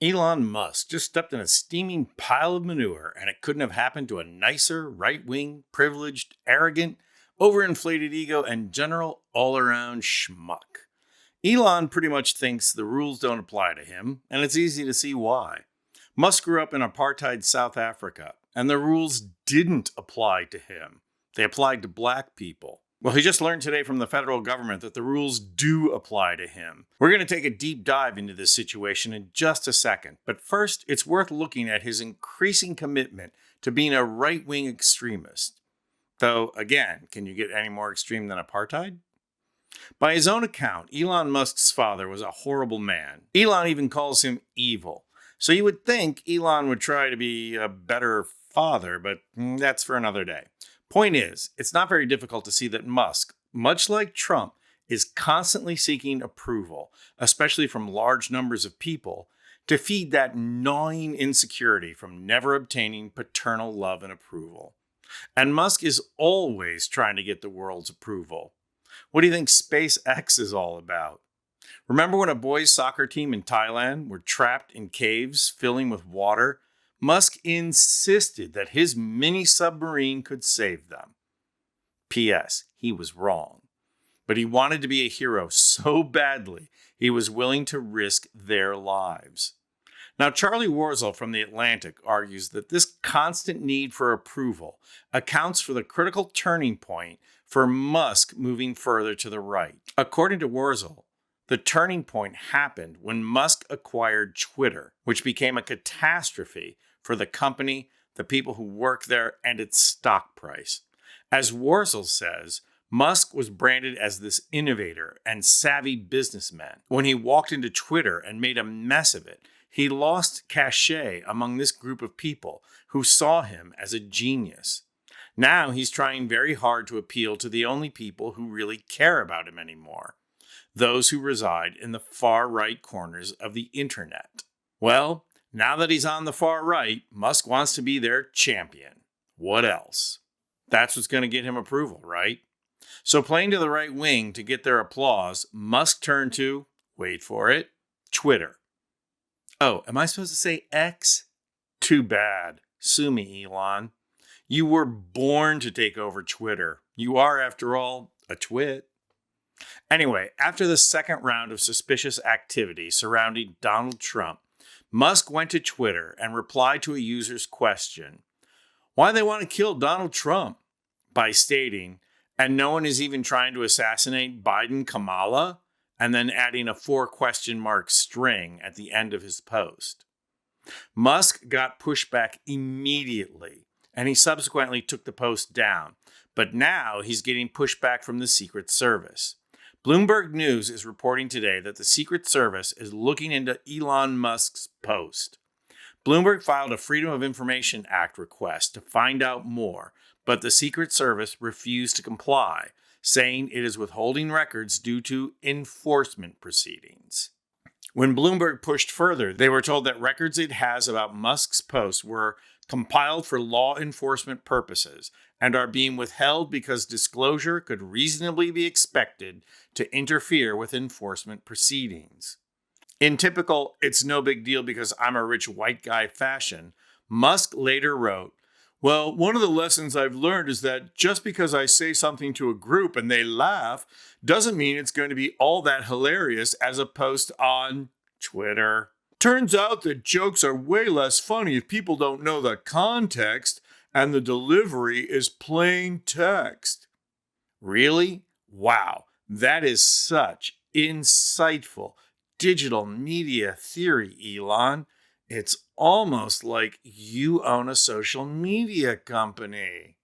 Elon Musk just stepped in a steaming pile of manure, and it couldn't have happened to a nicer, right-wing, privileged, arrogant, overinflated ego, and general all-around schmuck. Elon pretty much thinks the rules don't apply to him, and it's easy to see why. Musk grew up in apartheid South Africa, and the rules didn't apply to him. They applied to black people. Well, he just learned today from the federal government that the rules do apply to him. We're going to take a deep dive into this situation in just a second. But first, it's worth looking at his increasing commitment to being a right-wing extremist. Though, again, can you get any more extreme than apartheid? By his own account, Elon Musk's father was a horrible man. Elon even calls him evil. So you would think Elon would try to be a better father, but that's for another day. Point is, it's not very difficult to see that Musk, much like Trump, is constantly seeking approval, especially from large numbers of people, to feed that gnawing insecurity from never obtaining paternal love and approval. And Musk is always trying to get the world's approval. What do you think SpaceX is all about? Remember when a boys' soccer team in Thailand were trapped in caves filling with water? Musk insisted that his mini submarine could save them. P.S. He was wrong. But he wanted to be a hero so badly, he was willing to risk their lives. Now, Charlie Warzel from The Atlantic argues that this constant need for approval accounts for the critical turning point for Musk moving further to the right. According to Warzel, the turning point happened when Musk acquired Twitter, which became a catastrophe for the company, the people who work there, and its stock price. As Warzel says, Musk was branded as this innovator and savvy businessman. When he walked into Twitter and made a mess of it, he lost cachet among this group of people who saw him as a genius. Now he's trying very hard to appeal to the only people who really care about him anymore, those who reside in the far right corners of the internet. Well, now that he's on the far right, Musk wants to be their champion. What else? That's what's going to get him approval, right? So playing to the right wing to get their applause, Musk turned to, wait for it, Twitter. Oh, am I supposed to say X? Too bad. Sue me, Elon. You were born to take over Twitter. You are, after all, a twit. Anyway, after the second round of suspicious activity surrounding Donald Trump, Musk went to Twitter and replied to a user's question, why they want to kill Donald Trump, by stating, and no one is even trying to assassinate Biden Kamala, and then adding a 4 question mark string at the end of his post. Musk got pushback immediately, and he subsequently took the post down, but now he's getting pushback from the Secret Service. Bloomberg News is reporting today that the Secret Service is looking into Elon Musk's post. Bloomberg filed a Freedom of Information Act request to find out more, but the Secret Service refused to comply, saying it is withholding records due to enforcement proceedings. When Bloomberg pushed further, they were told that records it has about Musk's post were compiled for law enforcement purposes and are being withheld because disclosure could reasonably be expected to interfere with enforcement proceedings. In typical "it's no big deal because I'm a rich white guy" fashion, Musk later wrote, well, one of the lessons I've learned is that just because I say something to a group and they laugh doesn't mean it's going to be all that hilarious as a post on Twitter. Turns out that jokes are way less funny if people don't know the context and the delivery is plain text. Really? Wow, that is such insightful digital media theory, Elon. It's almost like you own a social media company.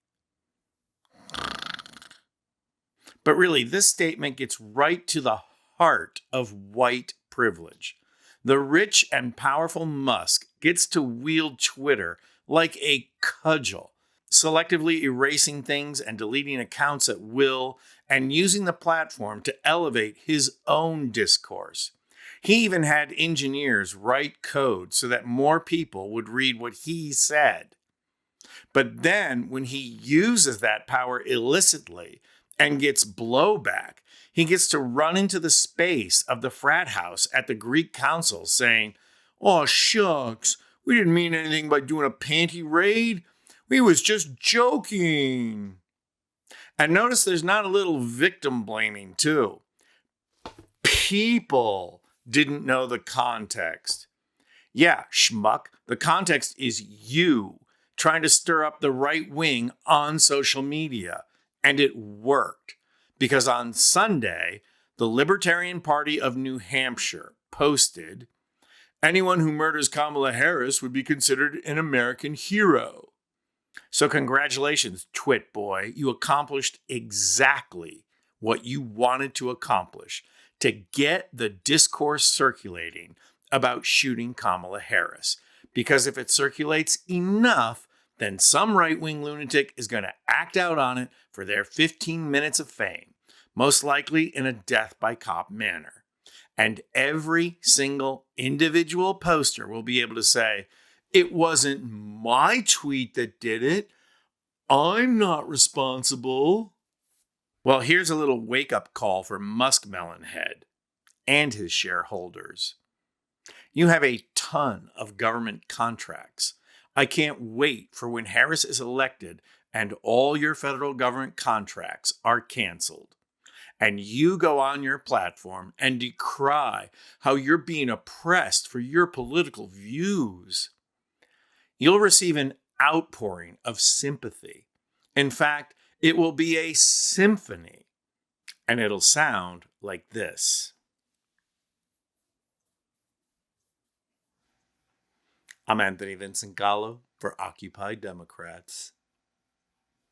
But really, this statement gets right to the heart of white privilege. The rich and powerful Musk gets to wield Twitter like a cudgel, selectively erasing things and deleting accounts at will, and using the platform to elevate his own discourse. He even had engineers write code so that more people would read what he said. But then, when he uses that power illicitly and gets blowback, he gets to run into the space of the frat house at the Greek council saying, "Oh, shucks, we didn't mean anything by doing a panty raid. We was just joking." And notice there's not a little victim blaming, too. People didn't know the context. Yeah, schmuck, the context is you trying to stir up the right wing on social media. And it worked. Because on Sunday, the Libertarian Party of New Hampshire posted, "Anyone who murders Kamala Harris would be considered an American hero." So congratulations, Twit Boy. You accomplished exactly what you wanted to accomplish, to get the discourse circulating about shooting Kamala Harris. Because if it circulates enough, then some right-wing lunatic is going to act out on it for their 15 minutes of fame, most likely in a death-by-cop manner. And every single individual poster will be able to say, "It wasn't my tweet that did it. I'm not responsible." Well, here's a little wake-up call for Muskmelon Head and his shareholders. You have a ton of government contracts. I can't wait for when Harris is elected and all your federal government contracts are canceled. And you go on your platform and decry how you're being oppressed for your political views. You'll receive an outpouring of sympathy. In fact, it will be a symphony, and it'll sound like this. I'm Anthony Vincent Gallo for Occupy Democrats.